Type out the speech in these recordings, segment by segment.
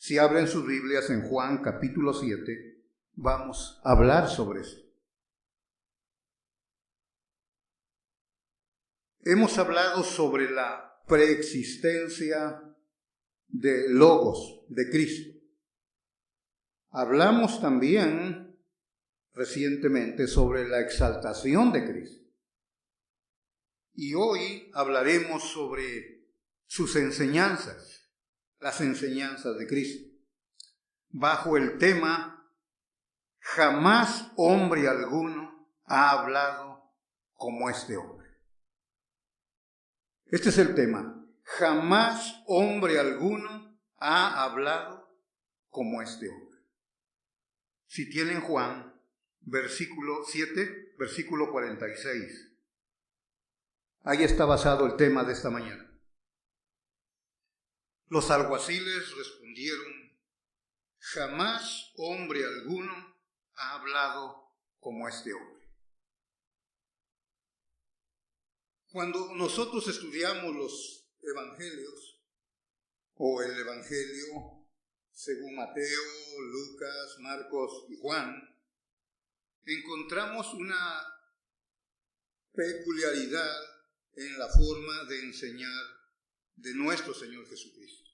Si abren sus Biblias en Juan capítulo 7, vamos a hablar sobre eso. Hemos hablado sobre la preexistencia de Logos, de Cristo. Hablamos también recientemente sobre la exaltación de Cristo. Y hoy hablaremos sobre sus enseñanzas, las enseñanzas de Cristo, bajo el tema: jamás hombre alguno ha hablado como este hombre. Este es el tema: jamás hombre alguno ha hablado como este hombre. Si tienen Juan, versículo 7, versículo 46. Ahí está basado el tema de esta mañana. Los alguaciles respondieron: jamás hombre alguno ha hablado como este hombre. Cuando nosotros estudiamos los evangelios, o el evangelio según Mateo, Lucas, Marcos y Juan, encontramos una peculiaridad en la forma de enseñar de nuestro Señor Jesucristo.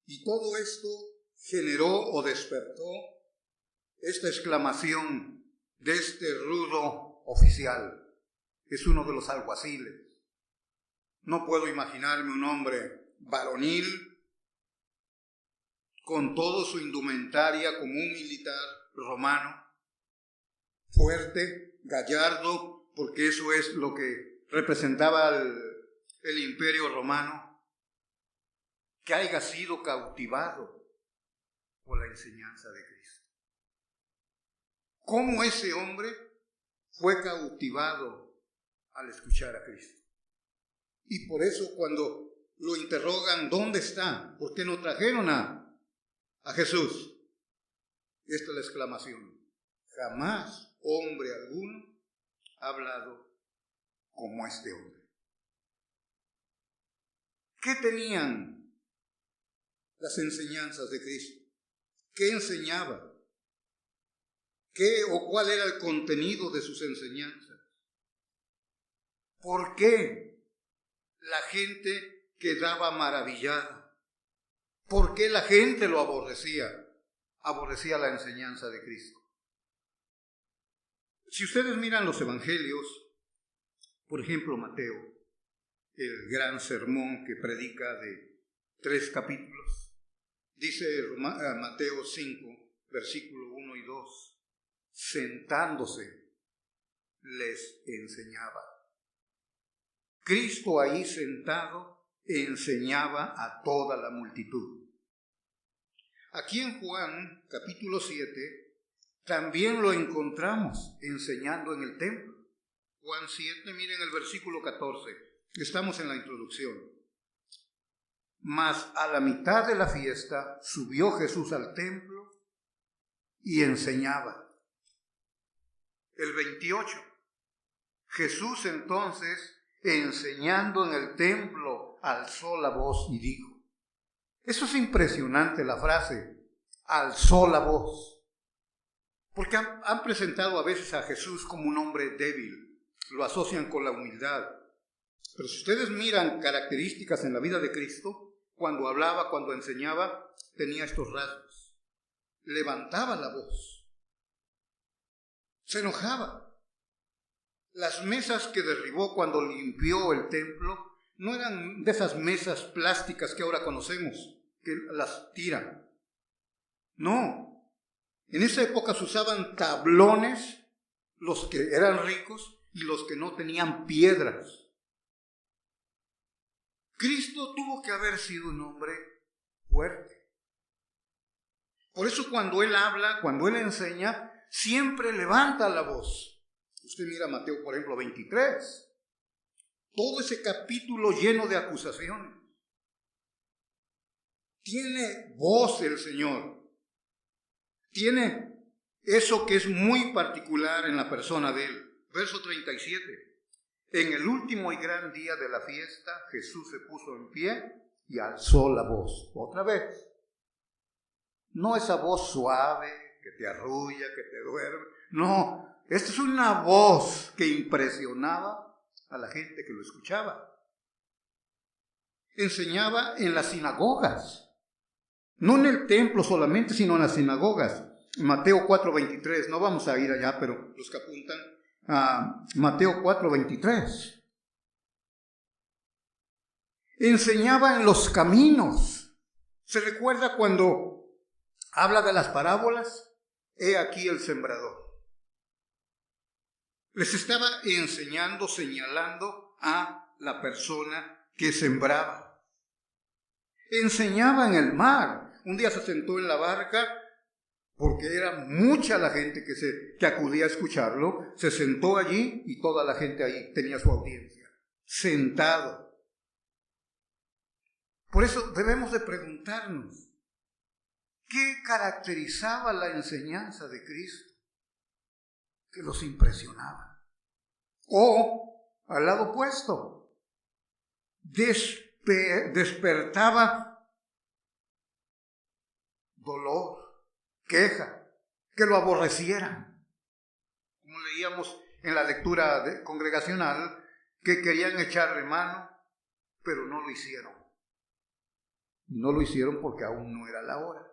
Y todo esto generó o despertó esta exclamación de este rudo oficial. Es uno de los alguaciles. No puedo imaginarme un hombre varonil, con todo su indumentaria como un militar romano, fuerte, gallardo, porque eso es lo que representaba el imperio romano, que haya sido cautivado por la enseñanza de Cristo. ¿Cómo ese hombre fue cautivado al escuchar a Cristo? Y por eso cuando lo interrogan, ¿dónde está? ¿Por qué no trajeron a Jesús? Esta es la exclamación: jamás hombre alguno ha hablado como este hombre. ¿Qué tenían las enseñanzas de Cristo? ¿Qué enseñaba? ¿Qué o cuál era el contenido de sus enseñanzas? ¿Por qué la gente quedaba maravillada? ¿Por qué la gente lo aborrecía? Aborrecía la enseñanza de Cristo. Si ustedes miran los evangelios, por ejemplo Mateo, el gran sermón que predica de 3 capítulos, dice Mateo 5, versículo 1 y 2, sentándose les enseñaba. Cristo ahí sentado enseñaba a toda la multitud. Aquí en Juan capítulo 7 también lo encontramos enseñando en el templo. Juan 7, miren el versículo 14, estamos en la introducción. Mas a la mitad de la fiesta subió Jesús al templo y enseñaba. El 28, Jesús entonces, enseñando en el templo, alzó la voz y dijo. Eso es impresionante, la frase, alzó la voz. Porque han presentado a veces a Jesús como un hombre débil, lo asocian con la humildad. Pero si ustedes miran características en la vida de Cristo, cuando hablaba, cuando enseñaba, tenía estos rasgos. Levantaba la voz. Se enojaba. Las mesas que derribó cuando limpió el templo no eran de esas mesas plásticas que ahora conocemos, que las tiran. No. En esa época se usaban tablones, los que eran ricos y los que no tenían piedras. Cristo tuvo que haber sido un hombre fuerte. Por eso cuando Él habla, cuando Él enseña, siempre levanta la voz. Usted mira Mateo, por ejemplo, 23. Todo ese capítulo lleno de acusaciones. Tiene voz el Señor. Tiene eso que es muy particular en la persona de Él. Verso 37. En el último y gran día de la fiesta, Jesús se puso en pie y alzó la voz. Otra vez. No esa voz suave que te arrulla, que te duerme. No, esta es una voz que impresionaba a la gente que lo escuchaba. Enseñaba en las sinagogas. No en el templo solamente, sino en las sinagogas. Mateo 4:23, no vamos a ir allá, pero los que apuntan a Mateo 4:23. Enseñaba en los caminos. ¿Se recuerda cuando habla de las parábolas? He aquí el sembrador. Les estaba enseñando, señalando a la persona que sembraba. Enseñaba en el mar. Un día se sentó en la barca, porque era mucha la gente que acudía a escucharlo. Se sentó allí y toda la gente ahí tenía su audiencia. Sentado. Por eso debemos de preguntarnos, ¿qué caracterizaba la enseñanza de Cristo que los impresionaba? O, al lado opuesto, despertaba dolor, queja, que lo aborrecieran. Como leíamos en la lectura congregacional, que querían echarle mano, pero no lo hicieron. No lo hicieron porque aún no era la hora.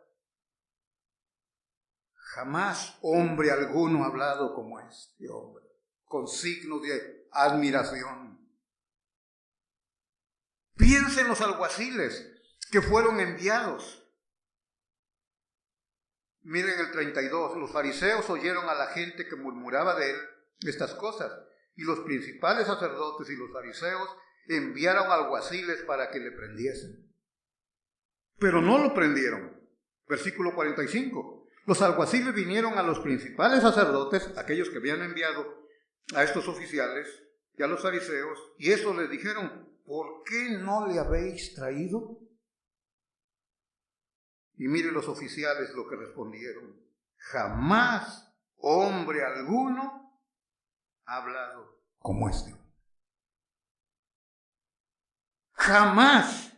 Jamás hombre alguno ha hablado como este hombre, con signos de admiración. Piensen en los alguaciles que fueron enviados. Miren el 32, los fariseos oyeron a la gente que murmuraba de él estas cosas, y los principales sacerdotes y los fariseos enviaron alguaciles para que le prendiesen. Pero no lo prendieron. Versículo 45. Los alguaciles vinieron a los principales sacerdotes, aquellos que habían enviado a estos oficiales y a los fariseos, y eso les dijeron, ¿por qué no le habéis traído? Y miren los oficiales lo que respondieron. Jamás hombre alguno ha hablado como este. Jamás.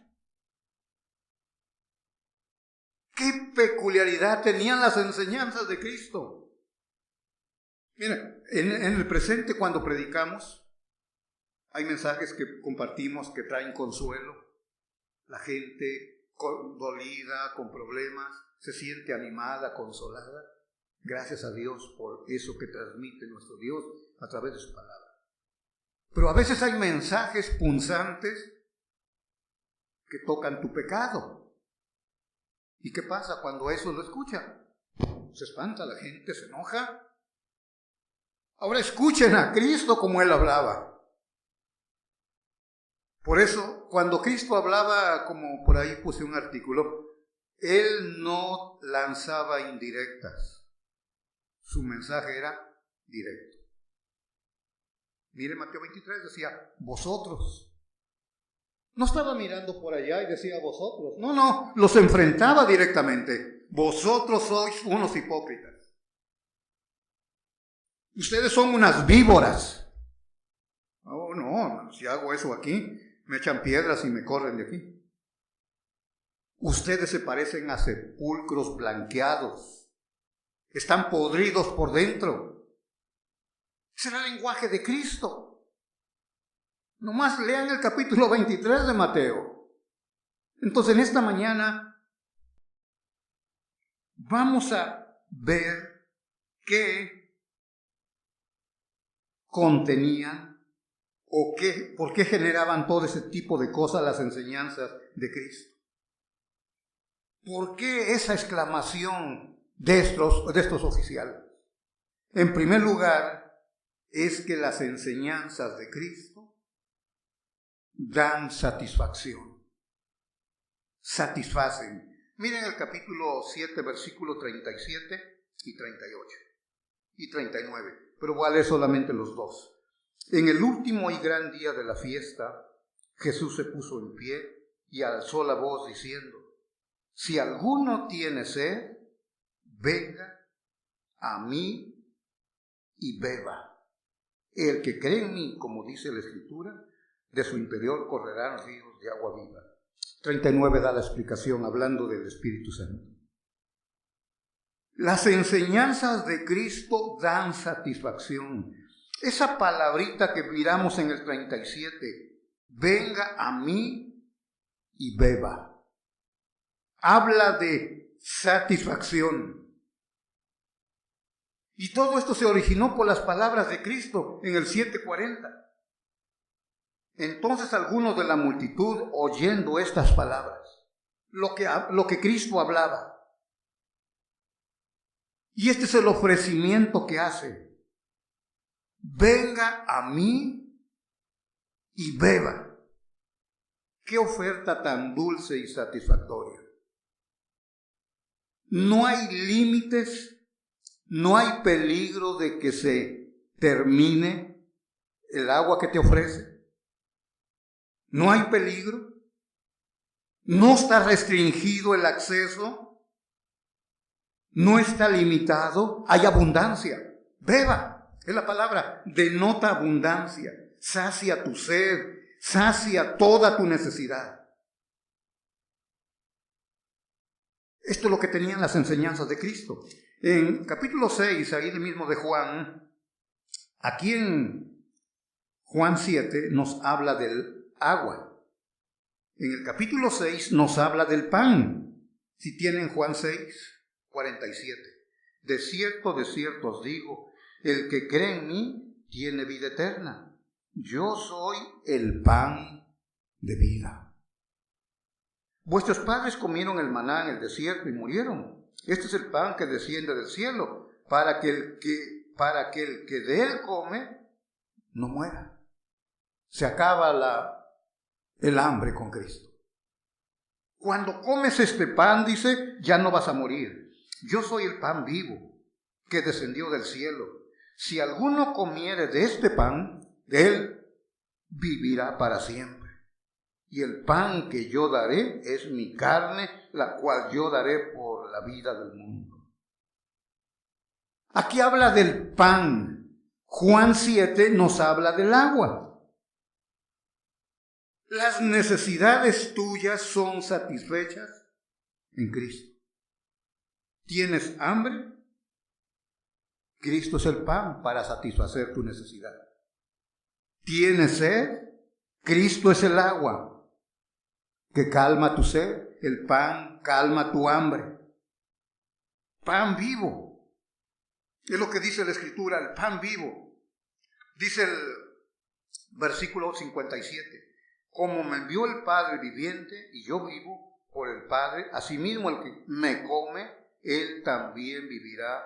¿Qué peculiaridad tenían las enseñanzas de Cristo? Miren, en el presente cuando predicamos, hay mensajes que compartimos que traen consuelo. La gente dolida, con problemas, se siente animada, consolada. Gracias a Dios por eso que transmite nuestro Dios a través de su palabra. Pero a veces hay mensajes punzantes que tocan tu pecado. ¿Y qué pasa cuando eso lo escucha? Se espanta la gente, se enoja. Ahora escuchen a Cristo como Él hablaba. Por eso, cuando Cristo hablaba, como por ahí puse un artículo, Él no lanzaba indirectas. Su mensaje era directo. Mire Mateo 23, decía, vosotros. No estaba mirando por allá y decía vosotros. No, los enfrentaba directamente. Vosotros sois unos hipócritas. Ustedes son unas víboras. Oh, no, si hago eso aquí, me echan piedras y me corren de aquí. Ustedes se parecen a sepulcros blanqueados. Están podridos por dentro. Ese era el lenguaje de Cristo. Nomás lean el capítulo 23 de Mateo. Entonces, en esta mañana vamos a ver qué contenían o por qué generaban todo ese tipo de cosas las enseñanzas de Cristo. ¿Por qué esa exclamación de estos oficiales? En primer lugar, es que las enseñanzas de Cristo dan satisfacción. Satisfacen. Miren el capítulo 7, versículo 37 y 38 y 39, pero voy a leer solamente los dos. En el último y gran día de la fiesta, Jesús se puso en pie y alzó la voz diciendo, si alguno tiene sed, venga a mí y beba. El que cree en mí, como dice la Escritura, de su interior correrán ríos de agua viva. 39 da la explicación hablando del Espíritu Santo. Las enseñanzas de Cristo dan satisfacción. Esa palabrita que miramos en el 37, venga a mí y beba, habla de satisfacción. Y todo esto se originó por las palabras de Cristo en el 7:40. Entonces algunos de la multitud, oyendo estas palabras, lo que Cristo hablaba, y este es el ofrecimiento que hace: venga a mí y beba. Qué oferta tan dulce y satisfactoria. No hay límites, no hay peligro de que se termine el agua que te ofrece. No hay peligro. No está restringido el acceso. No está limitado, hay abundancia. Beba, es la palabra, denota abundancia. Sacia tu sed, sacia toda tu necesidad. Esto es lo que tenían las enseñanzas de Cristo. En capítulo 6, ahí mismo de Juan, aquí en Juan 7 nos habla del agua. En el capítulo 6 nos habla del pan. Si tienen Juan 6:47. De cierto os digo, el que cree en mí tiene vida eterna. Yo soy el pan de vida. Vuestros padres comieron el maná en el desierto y murieron. Este es el pan que desciende del cielo, para que el que de él come no muera. Se acaba el hambre con Cristo. Cuando comes este pan, dice, ya no vas a morir. Yo soy el pan vivo que descendió del cielo. Si alguno comiere de este pan, él vivirá para siempre. Y el pan que yo daré es mi carne, la cual yo daré por la vida del mundo. Aquí habla del pan. Juan 7 nos habla del agua. Las necesidades tuyas son satisfechas en Cristo. ¿Tienes hambre? Cristo es el pan para satisfacer tu necesidad. ¿Tienes sed? Cristo es el agua que calma tu sed. El pan calma tu hambre. Pan vivo. Es lo que dice la Escritura, el pan vivo. Dice el versículo 57. Como me envió el Padre viviente y yo vivo por el Padre, asimismo el que me come, él también vivirá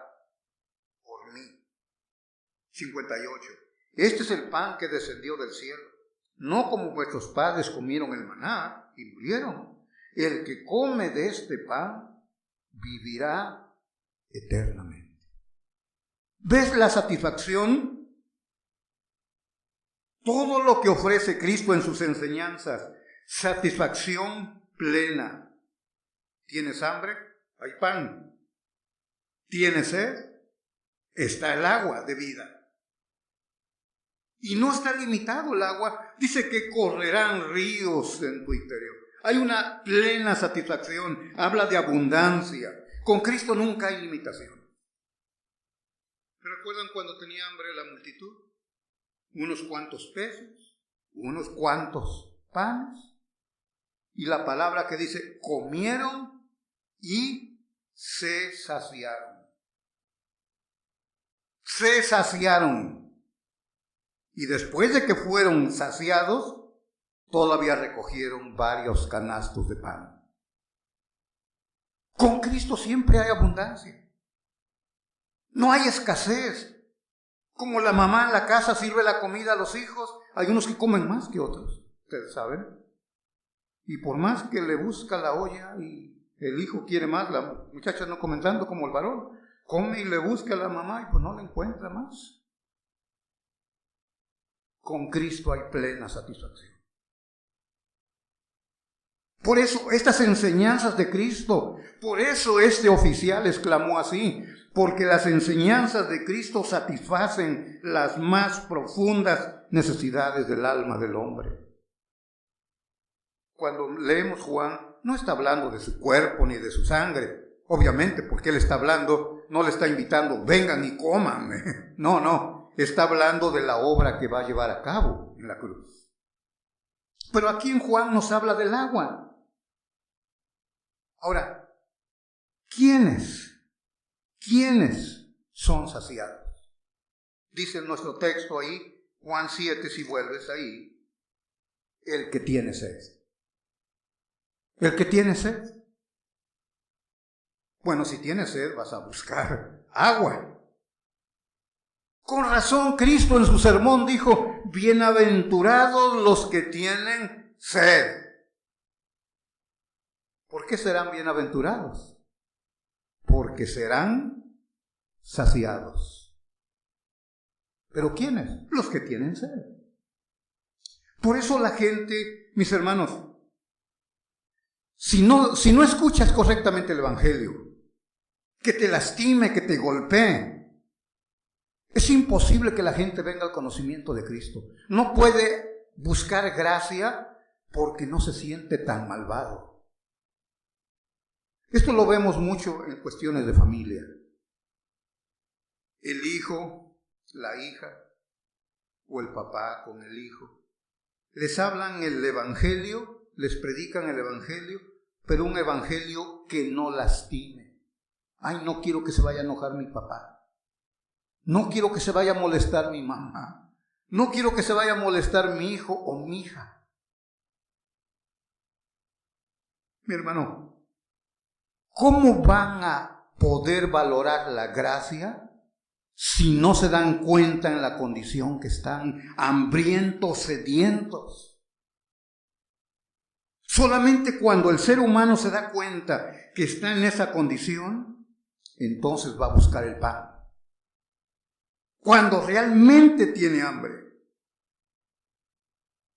por mí. 58. Este es el pan que descendió del cielo. No como vuestros padres comieron el maná y murieron. El que come de este pan vivirá eternamente. ¿Ves la satisfacción? Todo lo que ofrece Cristo en sus enseñanzas, satisfacción plena. ¿Tienes hambre? Hay pan. ¿Tienes sed? Está el agua de vida. Y no está limitado el agua. Dice que correrán ríos en tu interior. Hay una plena satisfacción. Habla de abundancia. Con Cristo nunca hay limitación. ¿Recuerdan cuando tenía hambre la multitud? Unos cuantos peces, unos cuantos panes. Y la palabra que dice, comieron y se saciaron. Se saciaron. Y después de que fueron saciados, todavía recogieron varios canastos de pan. Con Cristo siempre hay abundancia. No hay escasez. Como la mamá en la casa sirve la comida a los hijos, hay unos que comen más que otros, ustedes saben. Y por más que le busca la olla y el hijo quiere más, la muchacha no come tanto como el varón, come y le busca a la mamá y pues no le encuentra más. Con Cristo hay plena satisfacción. Por eso estas enseñanzas de Cristo, por eso este oficial exclamó así, porque las enseñanzas de Cristo satisfacen las más profundas necesidades del alma del hombre. Cuando leemos Juan, no está hablando de su cuerpo ni de su sangre, obviamente, porque Él está hablando, no le está invitando, vengan y coman. No, está hablando de la obra que va a llevar a cabo en la cruz. Pero aquí en Juan nos habla del agua. Ahora, ¿quiénes son saciados? Dice en nuestro texto ahí, Juan 7, si vuelves ahí, el que tiene sed. El que tiene sed. Bueno, si tienes sed vas a buscar agua. Con razón Cristo en su sermón dijo, bienaventurados los que tienen sed. ¿Por qué serán bienaventurados? Porque serán saciados. ¿Pero quiénes? Los que tienen sed. Por eso la gente, mis hermanos, si no escuchas correctamente el Evangelio, que te lastime, que te golpee, es imposible que la gente venga al conocimiento de Cristo. No puede buscar gracia porque no se siente tan malvado. Esto lo vemos mucho en cuestiones de familia. El hijo, la hija o el papá con el hijo. Les hablan el Evangelio, les predican el Evangelio, pero un Evangelio que no lastime. Ay, no quiero que se vaya a enojar mi papá. No quiero que se vaya a molestar mi mamá. No quiero que se vaya a molestar mi hijo o mi hija. Mi hermano, ¿cómo van a poder valorar la gracia si no se dan cuenta en la condición que están, hambrientos, sedientos? Solamente cuando el ser humano se da cuenta que está en esa condición, entonces va a buscar el pan. Cuando realmente tiene hambre,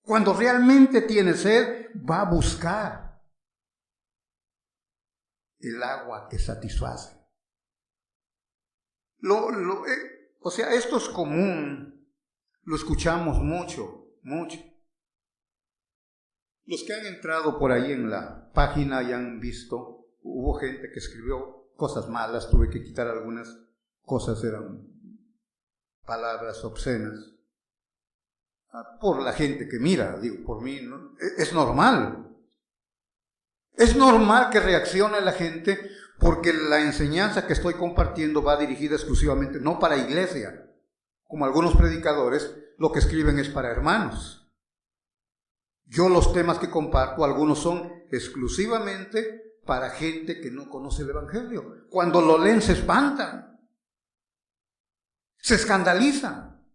cuando realmente tiene sed, va a buscar el agua que satisface. Esto es común, lo escuchamos mucho. Los que han entrado por ahí en la página y han visto, hubo gente que escribió cosas malas, tuve que quitar algunas cosas, eran palabras obscenas. Por la gente que mira, digo, por mí, ¿no? Es normal. Es normal que reaccione la gente porque la enseñanza que estoy compartiendo va dirigida exclusivamente, no para iglesia, como algunos predicadores, lo que escriben es para hermanos. Yo los temas que comparto, algunos son exclusivamente para gente que no conoce el Evangelio. Cuando lo leen se espantan, se escandalizan.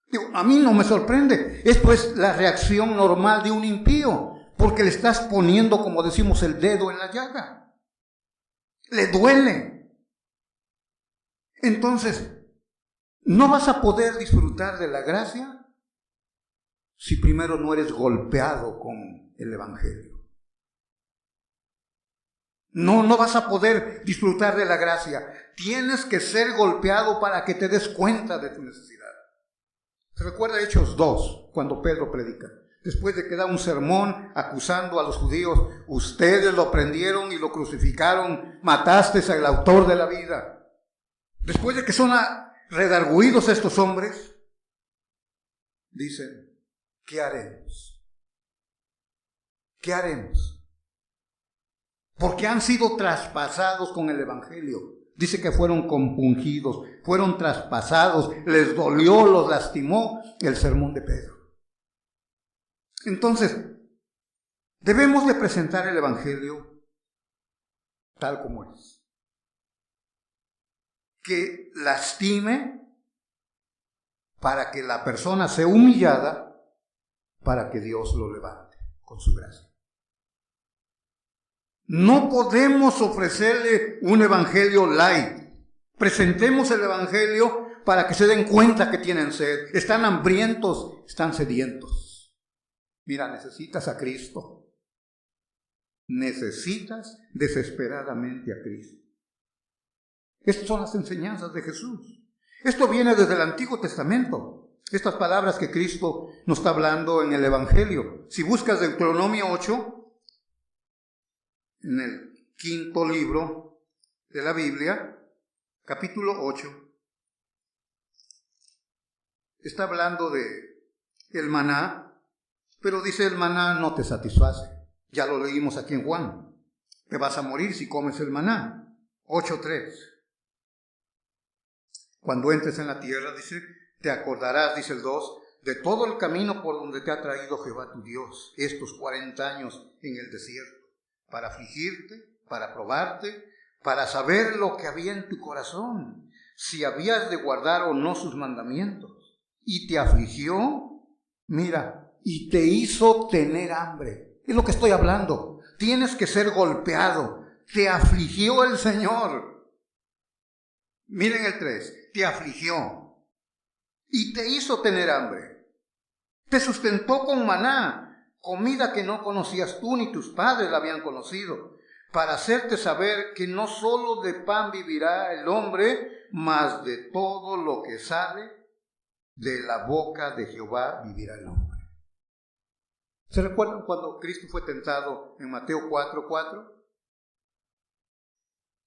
Digo, a mí no me sorprende. Esto es la reacción normal de un impío, porque le estás poniendo, como decimos, el dedo en la llaga. Le duele. Entonces, no vas a poder disfrutar de la gracia si primero no eres golpeado con el Evangelio. No vas a poder disfrutar de la gracia. Tienes que ser golpeado para que te des cuenta de tu necesidad. ¿Se recuerda Hechos 2, cuando Pedro predica? Después de que da un sermón acusando a los judíos, ustedes lo prendieron y lo crucificaron, matasteis al autor de la vida. Después de que son redarguidos estos hombres, dicen, ¿qué haremos? ¿Qué haremos? Porque han sido traspasados con el Evangelio. Dice que fueron compungidos, fueron traspasados, les dolió, los lastimó el sermón de Pedro. Entonces, debemos de presentar el Evangelio tal como es. Que lastime para que la persona sea humillada, para que Dios lo levante con su gracia. No podemos ofrecerle un evangelio light. Presentemos el evangelio para que se den cuenta que tienen sed. Están hambrientos, están sedientos. Mira, necesitas a Cristo. Necesitas desesperadamente a Cristo. Estas son las enseñanzas de Jesús. Esto viene desde el Antiguo Testamento. Estas palabras que Cristo nos está hablando en el Evangelio. Si buscas Deuteronomio 8, en el quinto libro de la Biblia, capítulo 8, está hablando de el maná, pero dice el maná no te satisface. Ya lo leímos aquí en Juan. Te vas a morir si comes el maná. 8:3. Cuando entres en la tierra, dice, te acordarás, dice el 2, de todo el camino por donde te ha traído Jehová tu Dios estos 40 años en el desierto, para afligirte, para probarte, para saber lo que había en tu corazón, si habías de guardar o no sus mandamientos. Y te afligió, mira, y te hizo tener hambre. Es lo que estoy hablando. Tienes que ser golpeado. Te afligió el Señor. Miren el 3. Te afligió y te hizo tener hambre. Te sustentó con maná, comida que no conocías tú ni tus padres la habían conocido, para hacerte saber que no solo de pan vivirá el hombre, mas de todo lo que sale de la boca de Jehová vivirá el hombre. ¿Se recuerdan cuando Cristo fue tentado en Mateo 4:4?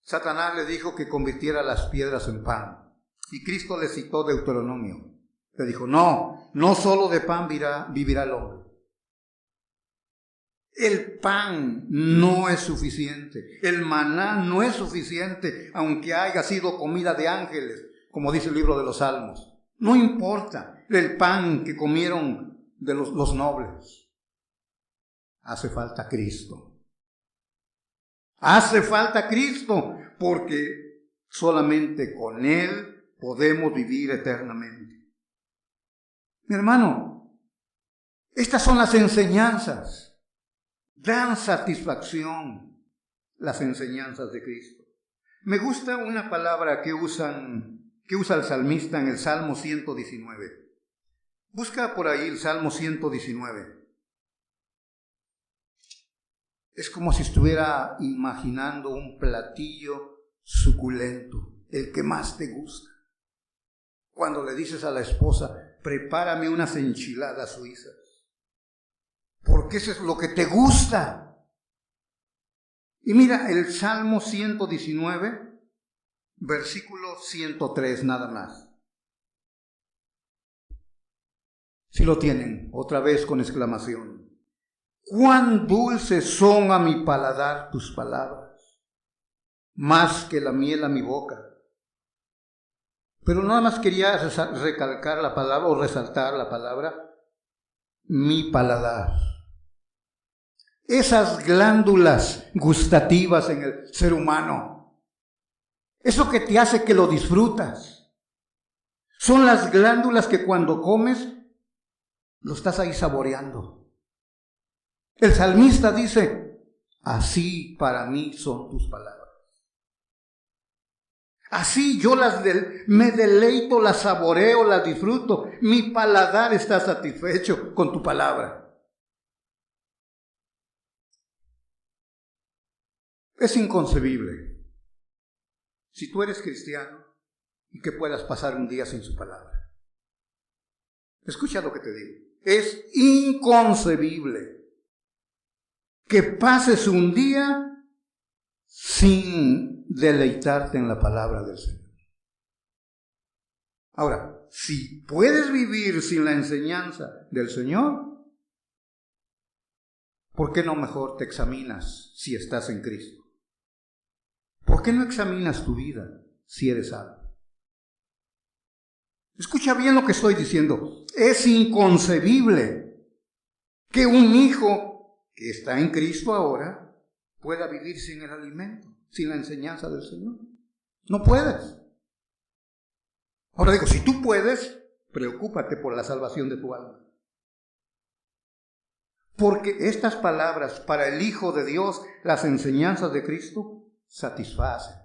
Satanás le dijo que convirtiera las piedras en pan. Y Cristo le citó Deuteronomio. Le dijo, no solo de pan vivirá el hombre. El pan no es suficiente. El maná no es suficiente, aunque haya sido comida de ángeles, como dice el libro de los Salmos. No importa el pan que comieron de los nobles. Hace falta Cristo. Hace falta Cristo, porque solamente con Él podemos vivir eternamente. Mi hermano, estas son las enseñanzas. Dan satisfacción las enseñanzas de Cristo. Me gusta una palabra que usa el salmista en el Salmo 119. Busca por ahí el Salmo 119. Es como si estuviera imaginando un platillo suculento, el que más te gusta. Cuando le dices a la esposa, prepárame unas enchiladas suizas, porque eso es lo que te gusta. Y mira, el Salmo 119, versículo 103 nada más. Si lo tienen, otra vez con exclamación. Cuán dulces son a mi paladar tus palabras, más que la miel a mi boca. Pero nada más quería recalcar la palabra o resaltar la palabra, mi paladar. Esas glándulas gustativas en el ser humano, eso que te hace que lo disfrutas, son las glándulas que cuando comes, lo estás ahí saboreando. El salmista dice, así para mí son tus palabras. Así yo me deleito, las saboreo, las disfruto. Mi paladar está satisfecho con tu palabra. Es inconcebible, si tú eres cristiano, y que puedas pasar un día sin su palabra. Escucha lo que te digo. Es inconcebible que pases un día sin deleitarte en la palabra del Señor. Ahora, si puedes vivir sin la enseñanza del Señor, ¿por qué no mejor te examinas si estás en Cristo? ¿Por qué no examinas tu vida si eres salvo? Escucha bien lo que estoy diciendo. Es inconcebible que un hijo que está en Cristo ahora pueda vivir sin el alimento, sin la enseñanza del Señor. No puedes. Ahora digo, si tú puedes, preocúpate por la salvación de tu alma. Porque estas palabras para el Hijo de Dios, las enseñanzas de Cristo, satisfacen.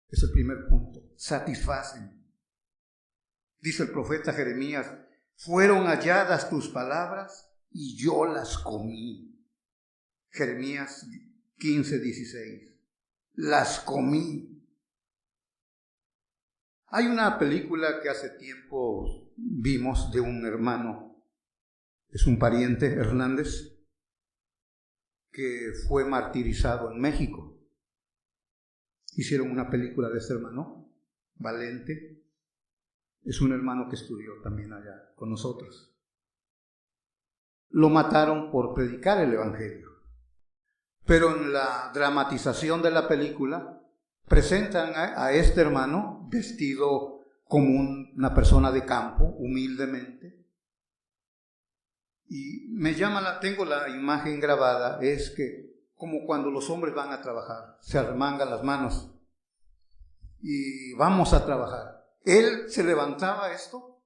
Es el primer punto, satisfacen. Dice el profeta Jeremías, fueron halladas tus palabras y yo las comí. Jeremías 15:16. Las comí. Hay una película que hace tiempo vimos de un hermano, es un pariente, Hernández, que fue martirizado en México. Hicieron una película de este hermano, Valente. Es un hermano que estudió también allá con nosotros. Lo mataron por predicar el evangelio. Pero en la dramatización de la película presentan a este hermano vestido como una persona de campo, humildemente. Y tengo la imagen grabada, es que como cuando los hombres van a trabajar, se arremangan las manos y vamos a trabajar. Él se levantaba esto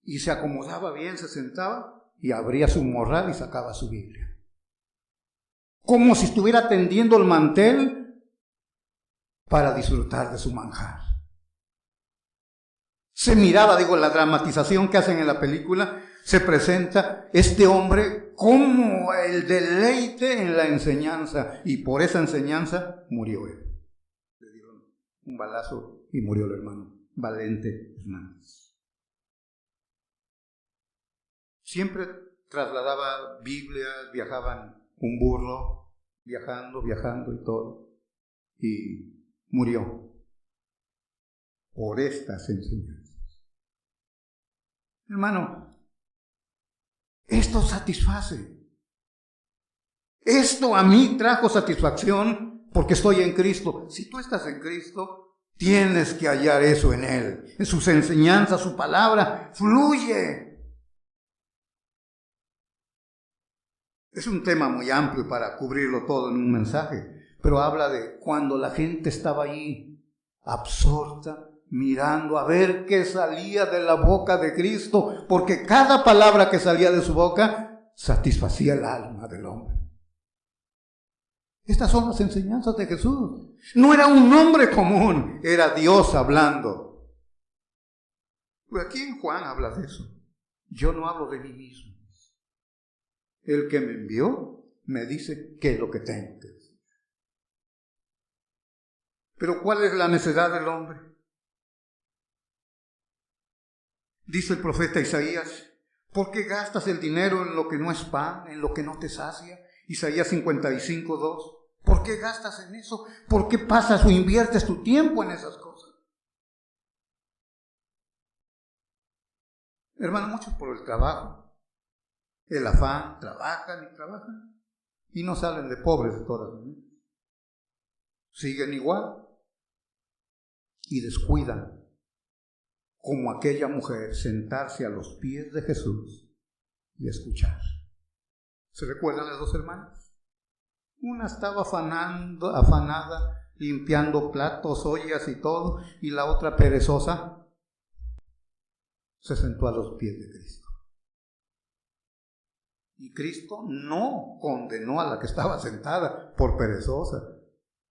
y se acomodaba bien, se sentaba y abría su morral y sacaba su Biblia. Como si estuviera tendiendo el mantel para disfrutar de su manjar. Se miraba, en la dramatización que hacen en la película, se presenta este hombre como el deleite en la enseñanza, y por esa enseñanza murió él. Le dieron un balazo y murió el hermano Valente Hernández. Siempre trasladaba Biblias, viajaban un burro, viajando y todo, y murió por estas enseñanzas. Hermano, esto satisface. Esto a mí trajo satisfacción porque estoy en Cristo. Si tú estás en Cristo, tienes que hallar eso en Él. En sus enseñanzas, su palabra, fluye. Es un tema muy amplio para cubrirlo todo en un mensaje, pero habla de cuando la gente estaba ahí, absorta, mirando a ver qué salía de la boca de Cristo, porque cada palabra que salía de su boca satisfacía el alma del hombre. Estas son las enseñanzas de Jesús. No era un hombre común, era Dios hablando. Pues aquí en Juan habla de eso. Yo no hablo de mí mismo. El que me envió me dice qué es lo que tengo que decir. Pero ¿cuál es la necesidad del hombre? Dice el profeta Isaías, ¿por qué gastas el dinero en lo que no es pan, en lo que no te sacia? Isaías 55:2. ¿Por qué gastas en eso? ¿Por qué pasas o inviertes tu tiempo en esas cosas? Hermano, muchos por el trabajo, el afán, trabajan y no salen de pobres de todas maneras. Siguen igual y descuidan, como aquella mujer, sentarse a los pies de Jesús y escuchar. ¿Se recuerdan las dos hermanas? Una estaba afanada, limpiando platos, ollas y todo, y la otra perezosa se sentó a los pies de Cristo. Y Cristo no condenó a la que estaba sentada por perezosa.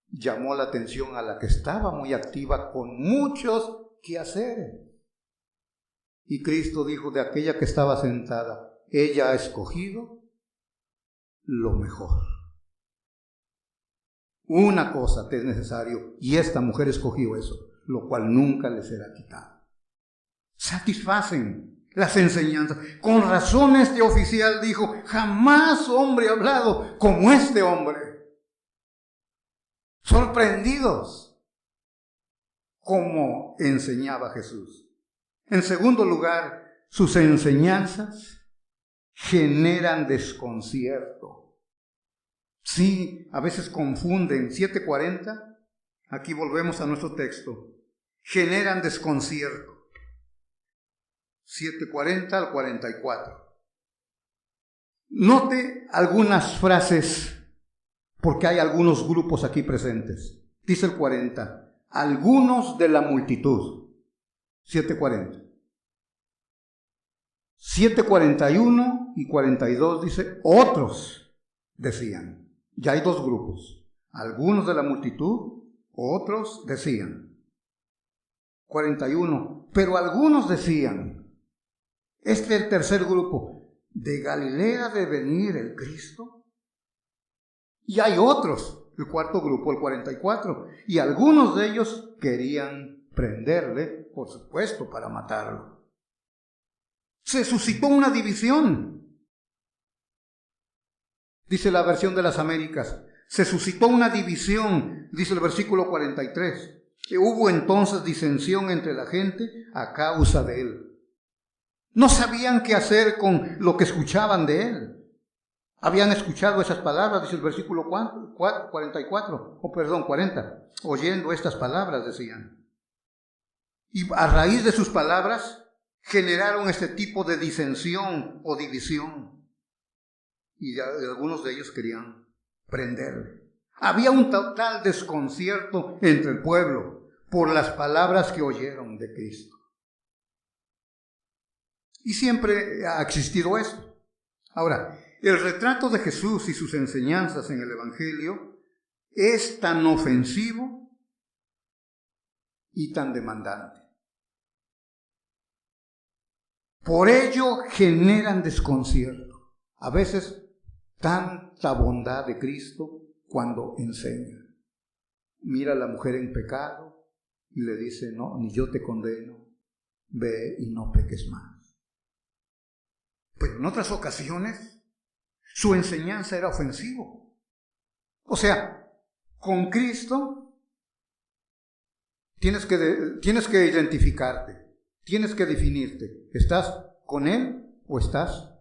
Llamó la atención a la que estaba muy activa con muchos quehaceres. Y Cristo dijo de aquella que estaba sentada, ella ha escogido lo mejor. Una cosa te es necesario y esta mujer escogió eso, lo cual nunca le será quitado. Satisfacen las enseñanzas. Con razón este oficial dijo, jamás hombre ha hablado como este hombre. Sorprendidos como enseñaba Jesús. En segundo lugar, sus enseñanzas generan desconcierto. Sí, a veces confunden. 7:40, aquí volvemos a nuestro texto. Generan desconcierto. 7:40 al 44. Note algunas frases, porque hay algunos grupos aquí presentes. Dice el 40, algunos de la multitud. 7:40. 7:41 y 42 dice, otros decían. Ya hay dos grupos. Algunos de la multitud, otros decían. 41. Pero algunos decían, este es el tercer grupo, ¿de Galilea de venir el Cristo? Y hay otros, el cuarto grupo, el 44. Y algunos de ellos querían prenderle, por supuesto, para matarlo. Se suscitó una división. Dice la versión de las Américas, se suscitó una división, dice el versículo 43. Que hubo entonces disensión entre la gente a causa de él. No sabían qué hacer con lo que escuchaban de él. Habían escuchado esas palabras, dice el versículo 40. Oyendo estas palabras, decían. Y a raíz de sus palabras, generaron este tipo de disensión o división. Y algunos de ellos querían prenderle. Había un total desconcierto entre el pueblo por las palabras que oyeron de Cristo. Y siempre ha existido esto. Ahora, el retrato de Jesús y sus enseñanzas en el Evangelio es tan ofensivo y tan demandante. Por ello generan desconcierto. A veces tanta bondad de Cristo cuando enseña. Mira a la mujer en pecado y le dice, no, ni yo te condeno, ve y no peques más. Pero en otras ocasiones su enseñanza era ofensivo. O sea, con Cristo tienes que identificarte, tienes que definirte. ¿Estás con Él o estás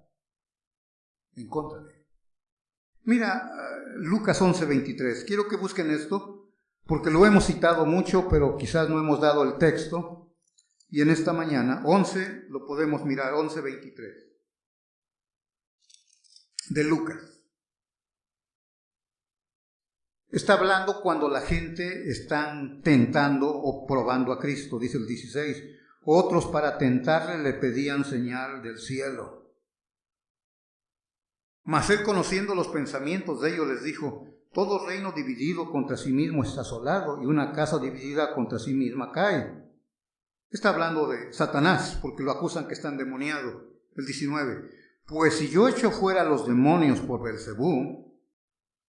en contra de Él? Mira, Lucas 11:23. Quiero que busquen esto, porque lo hemos citado mucho, pero quizás no hemos dado el texto. Y en esta mañana, 11, lo podemos mirar, 11:23. De Lucas. Está hablando cuando la gente está tentando o probando a Cristo, dice el 16. Otros para tentarle le pedían señal del cielo. Mas él, conociendo los pensamientos de ellos, les dijo, todo reino dividido contra sí mismo está asolado, y una casa dividida contra sí misma cae. Está hablando de Satanás, porque lo acusan que está endemoniado. El 19. Pues si yo echo fuera a los demonios por Beelzebú,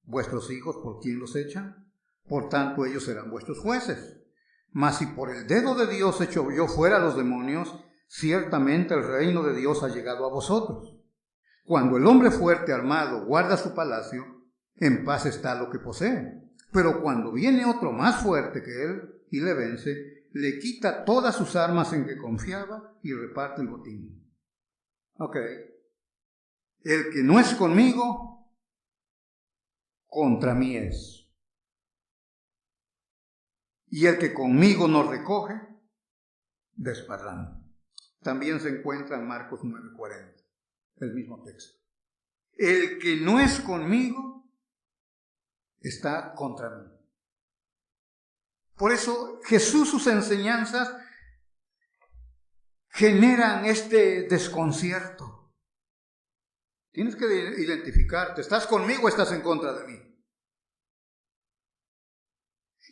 vuestros hijos, ¿por quién los echan? Por tanto, ellos serán vuestros jueces. Mas si por el dedo de Dios echo yo fuera a los demonios, ciertamente el reino de Dios ha llegado a vosotros. Cuando el hombre fuerte armado guarda su palacio, en paz está lo que posee. Pero cuando viene otro más fuerte que él y le vence, le quita todas sus armas en que confiaba y reparte el botín. Ok. El que no es conmigo, contra mí es. Y el que conmigo no recoge, desparrama. También se encuentra en Marcos 9:40, el mismo texto. El que no es conmigo, está contra mí. Por eso Jesús, sus enseñanzas generan este desconcierto. Tienes que identificarte, ¿estás conmigo o estás en contra de mí?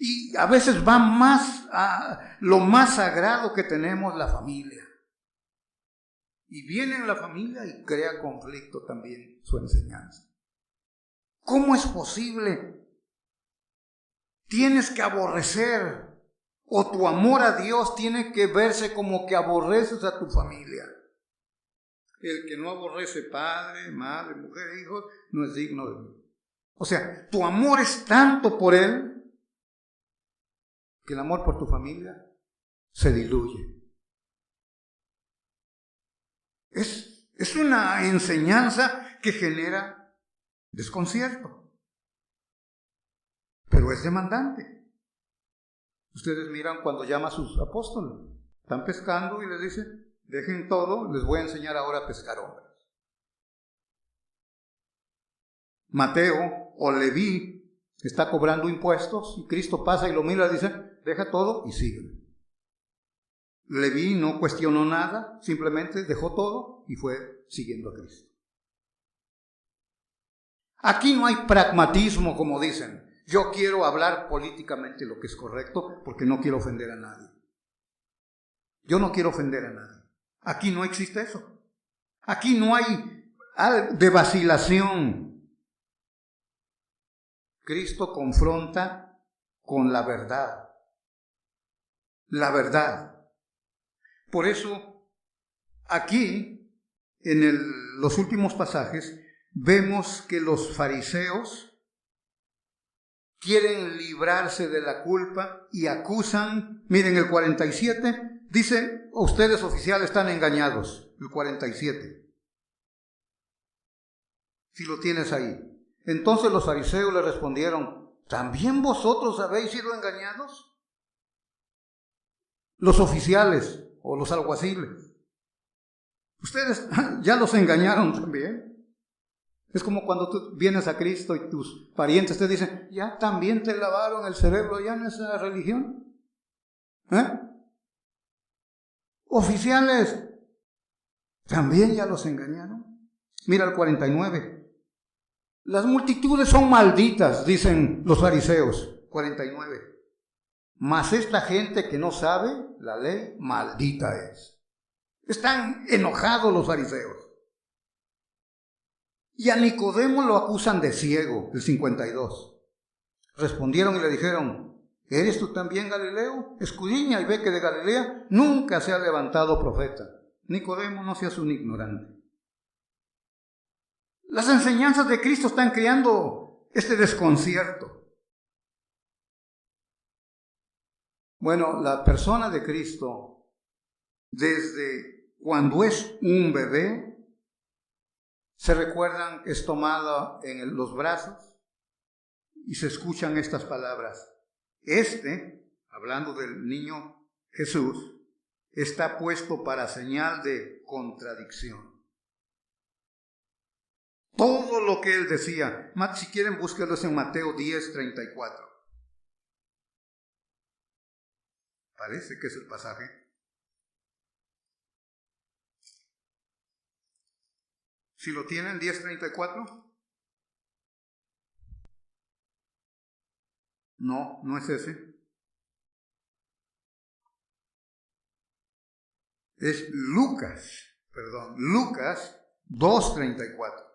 Y a veces va más a lo más sagrado que tenemos, la familia. Y viene en la familia y crea conflicto también su enseñanza. ¿Cómo es posible? Tienes que aborrecer, o tu amor a Dios tiene que verse como que aborreces a tu familia. El que no aborrece padre, madre, mujer, hijos, no es digno de mí. O sea, tu amor es tanto por Él que el amor por tu familia se diluye. Es una enseñanza que genera desconcierto, pero es demandante. Ustedes miran cuando llama a sus apóstoles, están pescando y les dice, dejen todo, les voy a enseñar ahora a pescar hombres. Mateo o Leví está cobrando impuestos y Cristo pasa y lo mira y dice, deja todo y sigue. Leví no cuestionó nada, simplemente dejó todo y fue siguiendo a Cristo. Aquí no hay pragmatismo, como dicen. Yo quiero hablar políticamente lo que es correcto porque no quiero ofender a nadie. Yo no quiero ofender a nadie. Aquí no existe eso. Aquí no hay de vacilación. Cristo confronta con la verdad. La verdad. Por eso, aquí, en los últimos pasajes, vemos que los fariseos quieren librarse de la culpa y acusan. Miren, el 47 dice: ustedes oficiales están engañados. El 47. Si lo tienes ahí. Entonces los fariseos le respondieron: ¿también vosotros habéis sido engañados? Los oficiales o los alguaciles. Ustedes ya los engañaron también. Es como cuando tú vienes a Cristo y tus parientes te dicen: ¿ya también te lavaron el cerebro ya en esa religión? Oficiales, ¿también ya los engañaron? Mira el 49. Las multitudes son malditas, dicen los fariseos. 49. Mas esta gente que no sabe la ley, maldita es. Están enojados los fariseos. Y a Nicodemo lo acusan de ciego, el 52. Respondieron y le dijeron: ¿eres tú también Galileo? Escudriña y ve que de Galilea nunca se ha levantado profeta. Nicodemo, no seas un ignorante. Las enseñanzas de Cristo están creando este desconcierto. Bueno, la persona de Cristo, desde cuando es un bebé, se recuerdan, es tomada en los brazos y se escuchan estas palabras: hablando del niño Jesús, está puesto para señal de contradicción. Todo lo que él decía, si quieren búsquenlo en Mateo 10:34. Parece que es el pasaje. Si lo tienen, 10:34. No, no es ese. Es Lucas 2:34.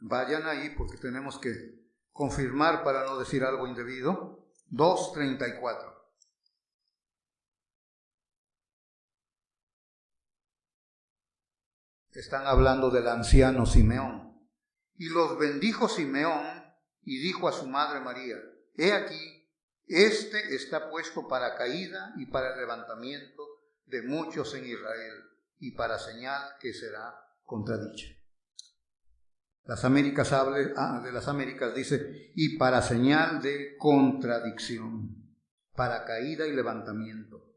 Vayan ahí porque tenemos que confirmar para no decir algo indebido. 2:34. Están hablando del anciano Simeón. Y los bendijo Simeón y dijo a su madre María: he aquí, este está puesto para caída y para el levantamiento de muchos en Israel, y para señal que será contradicha. Las Américas de las Américas dice: y para señal de contradicción, para caída y levantamiento.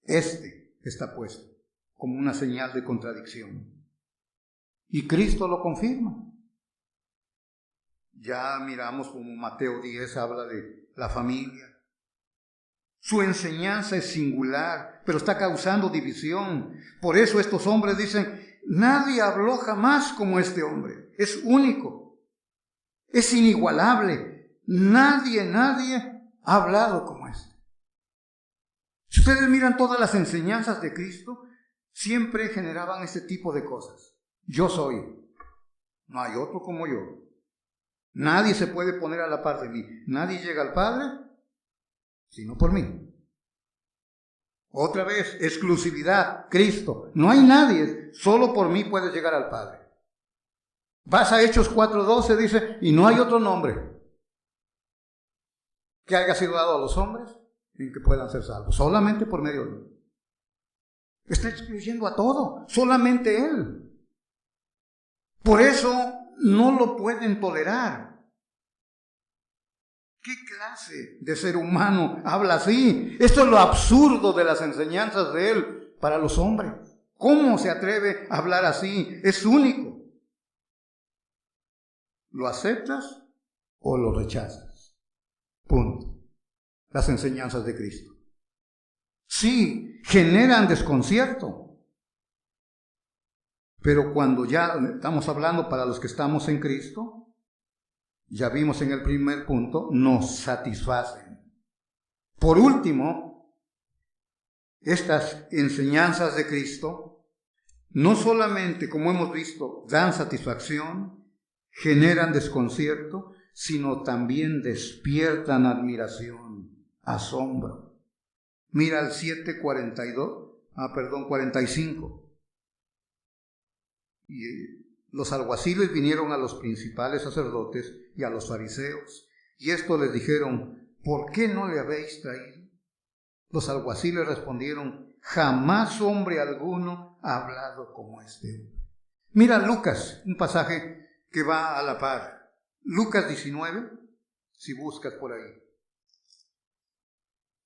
Está puesto como una señal de contradicción. Y Cristo lo confirma. Ya miramos como Mateo 10 habla de la familia. Su enseñanza es singular, pero está causando división. Por eso estos hombres dicen: nadie habló jamás como este hombre. Es único. Es inigualable. Nadie ha hablado como este. Si ustedes miran todas las enseñanzas de Cristo, siempre generaban este tipo de cosas. Yo soy. No hay otro como yo. Nadie se puede poner a la par de mí. Nadie llega al Padre sino por mí. Otra vez, exclusividad, Cristo. No hay nadie, solo por mí puedes llegar al Padre. Vas a Hechos 4:12, dice: y no hay otro nombre que haya sido dado a los hombres en que puedan ser salvos. Solamente por medio de él. Está excluyendo a todo, solamente él. Por eso no lo pueden tolerar. ¿Qué clase de ser humano habla así? Esto es lo absurdo de las enseñanzas de él para los hombres. ¿Cómo se atreve a hablar así? Es único. ¿Lo aceptas o lo rechazas? Punto. Las enseñanzas de Cristo. Sí, generan desconcierto. Pero cuando ya estamos hablando para los que estamos en Cristo, ya vimos en el primer punto, nos satisfacen. Por último, estas enseñanzas de Cristo no solamente, como hemos visto, dan satisfacción, generan desconcierto, sino también despiertan admiración, asombro. Mira el 45. Y los alguaciles vinieron a los principales sacerdotes y a los fariseos, y estos les dijeron: ¿por qué no le habéis traído? Los alguaciles respondieron: jamás hombre alguno ha hablado como este hombre. Mira Lucas, un pasaje que va a la par. Lucas 19, si buscas por ahí.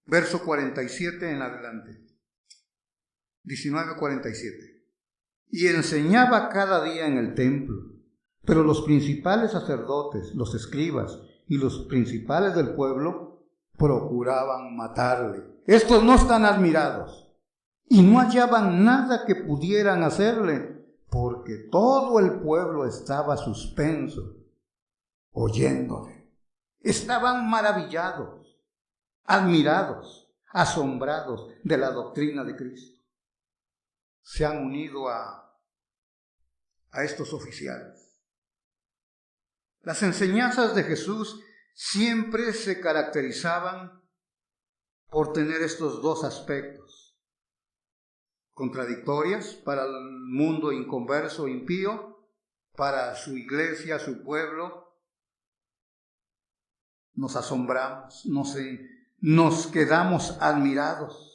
Verso 47 en adelante. 19:47. Y enseñaba cada día en el templo, pero los principales sacerdotes, los escribas y los principales del pueblo procuraban matarle. Estos no están admirados y no hallaban nada que pudieran hacerle, porque todo el pueblo estaba suspenso, oyéndole. Estaban maravillados, admirados, asombrados de la doctrina de Cristo. Se han unido a estos oficiales. Las enseñanzas de Jesús siempre se caracterizaban por tener estos dos aspectos: contradictorias para el mundo inconverso, impío, para su iglesia, su pueblo. Nos asombramos, nos quedamos admirados.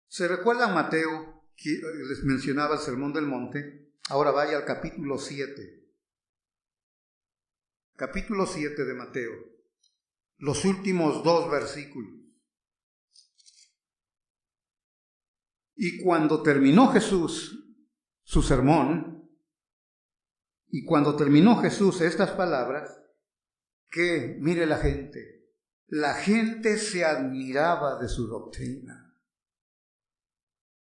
¿Se recuerdan Mateo, que les mencionaba el Sermón del Monte? Ahora vaya al capítulo 7. Capítulo 7 de Mateo. Los últimos 2 versículos. Y cuando terminó Jesús su sermón, y cuando terminó Jesús estas palabras, que mire la gente se admiraba de su doctrina.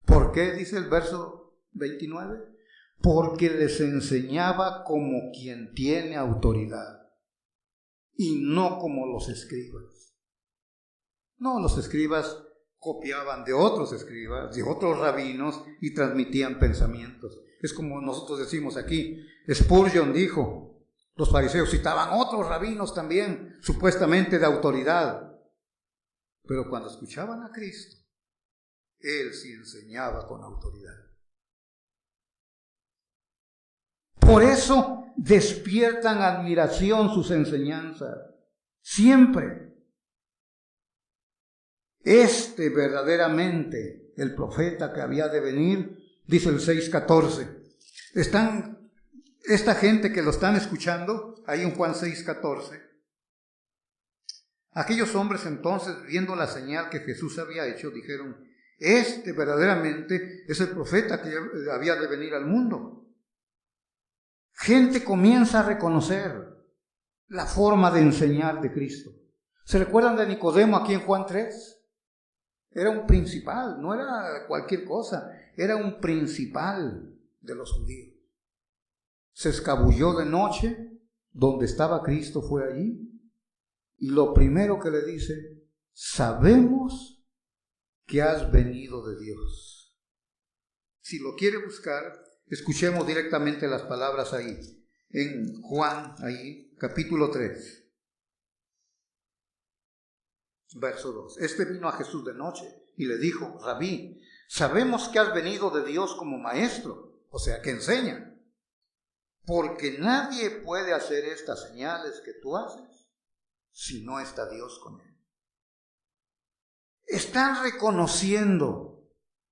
¿Por qué? Dice el verso 29. Porque les enseñaba como quien tiene autoridad y no como los escribas. No, los escribas copiaban de otros escribas, de otros rabinos y transmitían pensamientos. Es como nosotros decimos aquí. Spurgeon dijo: los fariseos citaban otros rabinos también, supuestamente de autoridad. Pero cuando escuchaban a Cristo, Él sí enseñaba con autoridad. Por eso despiertan admiración sus enseñanzas. Siempre. Verdaderamente, el profeta que había de venir, dice el 6:14. Esta gente que lo están escuchando, ahí en Juan 6:14. Aquellos hombres entonces, viendo la señal que Jesús había hecho, dijeron: verdaderamente es el profeta que había de venir al mundo. Gente comienza a reconocer la forma de enseñar de Cristo. ¿Se recuerdan de Nicodemo aquí en Juan 3? Era un principal, no era cualquier cosa, era un principal de los judíos. Se escabulló de noche, donde estaba Cristo fue allí, y lo primero que le dice: sabemos que has venido de Dios. Si lo quiere buscar, escuchemos directamente las palabras ahí, en Juan, ahí, capítulo 3. Verso 2. Vino a Jesús de noche y le dijo: Rabí, sabemos que has venido de Dios como maestro, o sea, que enseña, porque nadie puede hacer estas señales que tú haces si no está Dios con él. Están reconociendo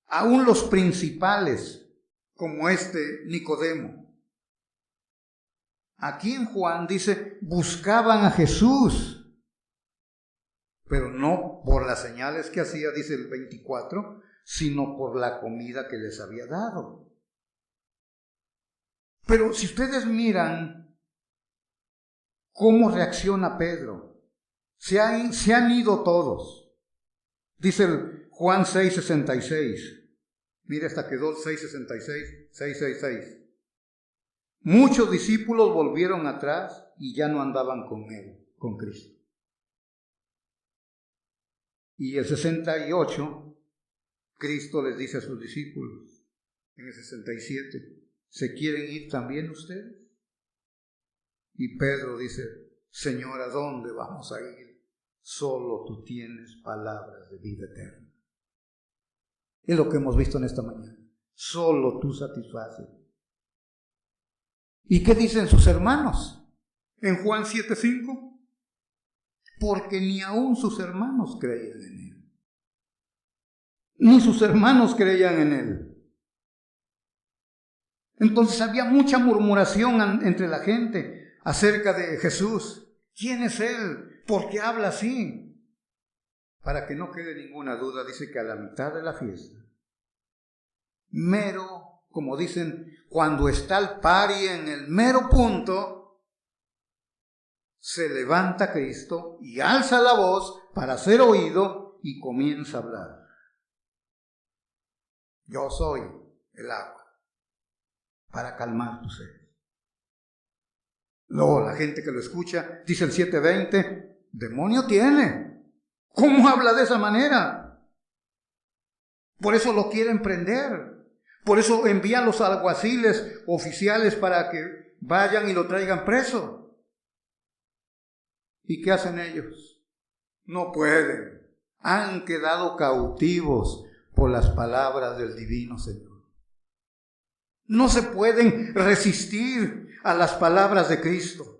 aún los principales, como Nicodemo. Aquí en Juan dice: buscaban a Jesús, pero no por las señales que hacía, dice el 24, sino por la comida que les había dado. Pero si ustedes miran cómo reacciona Pedro, se han ido todos. Dice el Juan 6:66. Mira, hasta quedó el 6:66. Muchos discípulos volvieron atrás y ya no andaban con él, con Cristo. Y el 68, Cristo les dice a sus discípulos, en el 67, ¿se quieren ir también ustedes? Y Pedro dice: Señor, ¿a dónde vamos a ir? Solo tú tienes palabras de vida eterna. Es lo que hemos visto en esta mañana. Solo tú satisfaces. ¿Y qué dicen sus hermanos? En Juan 7:5, porque ni aun sus hermanos creían en él. Ni sus hermanos creían en él. Entonces había mucha murmuración entre la gente acerca de Jesús. ¿Quién es él? ¿Por qué habla así? Para que no quede ninguna duda, dice que a la mitad de la fiesta, mero, como dicen, cuando está el party en el mero punto, se levanta Cristo y alza la voz para ser oído y comienza a hablar. Yo soy el agua para calmar tu sed. Luego la gente que lo escucha dice el 7:20, demonio tiene. ¿Cómo habla de esa manera? Por eso lo quieren prender. Por eso envían los alguaciles oficiales para que vayan y lo traigan preso. ¿Y qué hacen ellos? No pueden. Han quedado cautivos por las palabras del divino Señor. No se pueden resistir a las palabras de Cristo.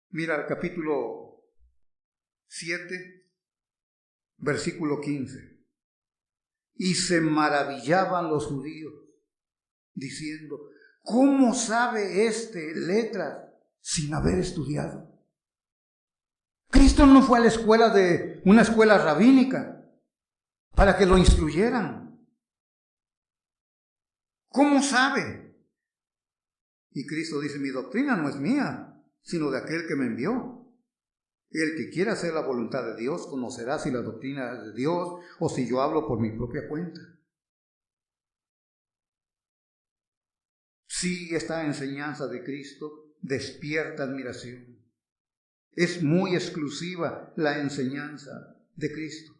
Mira el capítulo 7, versículo 15. Y se maravillaban los judíos, diciendo, ¿cómo sabe letras sin haber estudiado? Cristo no fue a la escuela de una escuela rabínica para que lo instruyeran. ¿Cómo sabe? Y Cristo dice, mi doctrina no es mía, sino de aquel que me envió. El que quiera hacer la voluntad de Dios conocerá si la doctrina es de Dios o si yo hablo por mi propia cuenta. Sí, esta enseñanza de Cristo despierta admiración. Es muy exclusiva la enseñanza de Cristo.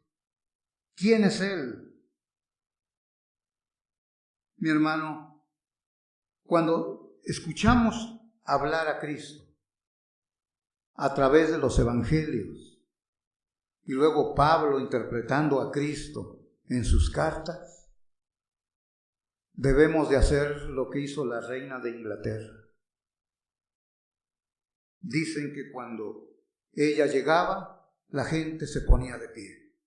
¿Quién es Él? Mi hermano, cuando escuchamos hablar a Cristo a través de los evangelios y luego Pablo interpretando a Cristo en sus cartas, debemos de hacer lo que hizo la reina de Inglaterra. Dicen que cuando ella llegaba, la gente se ponía de pie.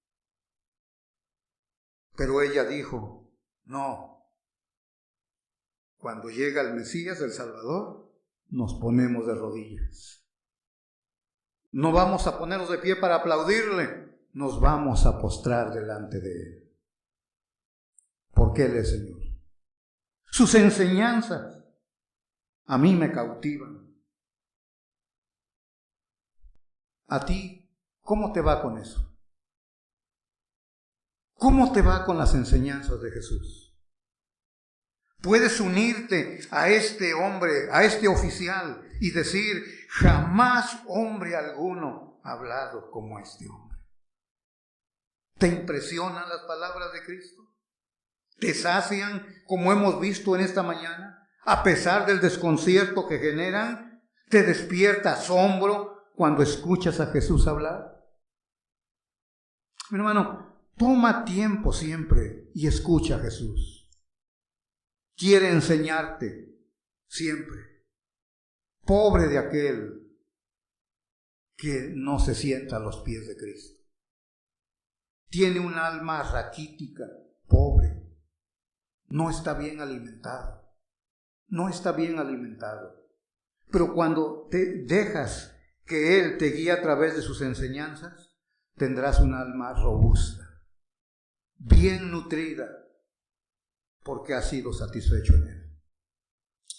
Pero ella dijo, no, cuando llega el Mesías, el Salvador, nos ponemos de rodillas. No vamos a ponernos de pie para aplaudirle, nos vamos a postrar delante de Él. Porque Él es Señor. Sus enseñanzas a mí me cautivan. ¿A ti cómo te va con eso? ¿Cómo te va con las enseñanzas de Jesús? Puedes unirte a este hombre, a este oficial y decir, jamás hombre alguno ha hablado como este hombre. ¿Te impresionan las palabras de Cristo? ¿Te sacian como hemos visto en esta mañana? A pesar del desconcierto que generan, ¿te despierta asombro cuando escuchas a Jesús hablar? Mi hermano, toma tiempo siempre y escucha a Jesús. Quiere enseñarte siempre. Pobre de aquel que no se sienta a los pies de Cristo. Tiene un alma raquítica, pobre. No está bien alimentado. No está bien alimentado. Pero cuando te dejas que Él te guíe a través de sus enseñanzas, tendrás un alma robusta, bien nutrida, porque has sido satisfecho en Él.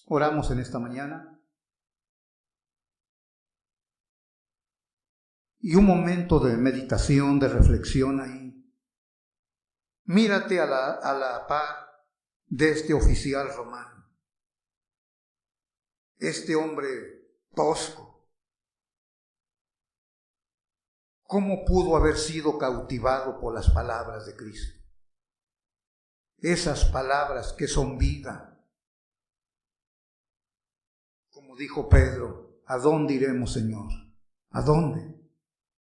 Oramos en esta mañana. Y un momento de meditación, de reflexión ahí. Mírate a la par de este oficial romano. Este hombre tosco. ¿Cómo pudo haber sido cautivado por las palabras de Cristo? Esas palabras que son vida. Como dijo Pedro, ¿a dónde iremos, Señor? ¿A dónde?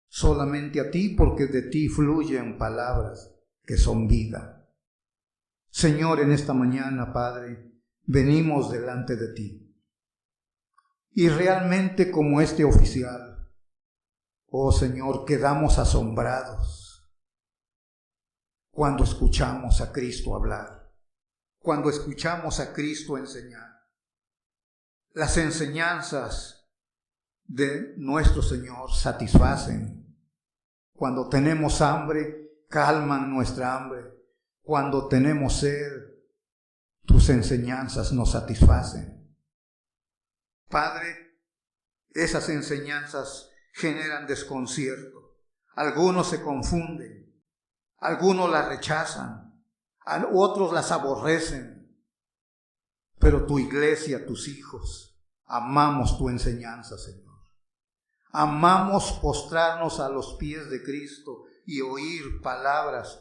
Solamente a ti, porque de ti fluyen palabras que son vida. Señor, en esta mañana, Padre, venimos delante de ti. Y realmente como este oficial, oh Señor, quedamos asombrados cuando escuchamos a Cristo hablar, cuando escuchamos a Cristo enseñar. Las enseñanzas de nuestro Señor satisfacen. Cuando tenemos hambre, calman nuestra hambre. Cuando tenemos sed, tus enseñanzas nos satisfacen. Padre, esas enseñanzas generan desconcierto. Algunos se confunden, algunos las rechazan, otros las aborrecen. Pero tu iglesia, tus hijos, amamos tu enseñanza, Señor. Amamos postrarnos a los pies de Cristo y oír palabras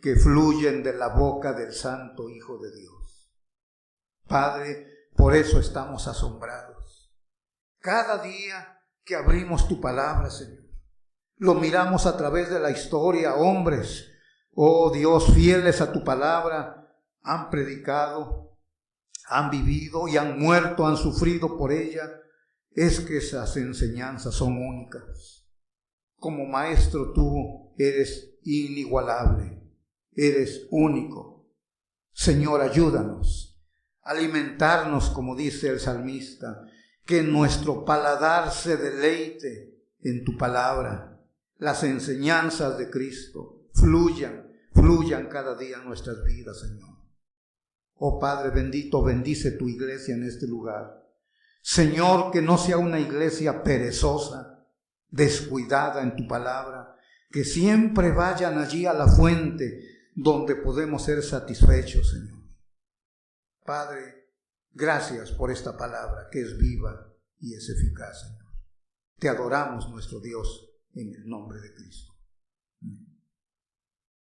que fluyen de la boca del Santo Hijo de Dios. Padre, por eso estamos asombrados. Cada día que abrimos tu palabra, Señor, lo miramos a través de la historia. Hombres, oh Dios, fieles a tu palabra, han predicado, han vivido y han muerto, han sufrido por ella. Es que esas enseñanzas son únicas. Como maestro tú eres inigualable, eres único. Señor, ayúdanos a alimentarnos, como dice el salmista, que nuestro paladar se deleite en tu palabra. Las enseñanzas de Cristo fluyan cada día en nuestras vidas, Señor. Oh Padre bendito, bendice tu iglesia en este lugar. Señor, que no sea una iglesia perezosa, descuidada en tu palabra, que siempre vayan allí a la fuente donde podemos ser satisfechos, Señor. Padre, gracias por esta palabra que es viva y es eficaz, Señor. Te adoramos, nuestro Dios, en el nombre de Cristo.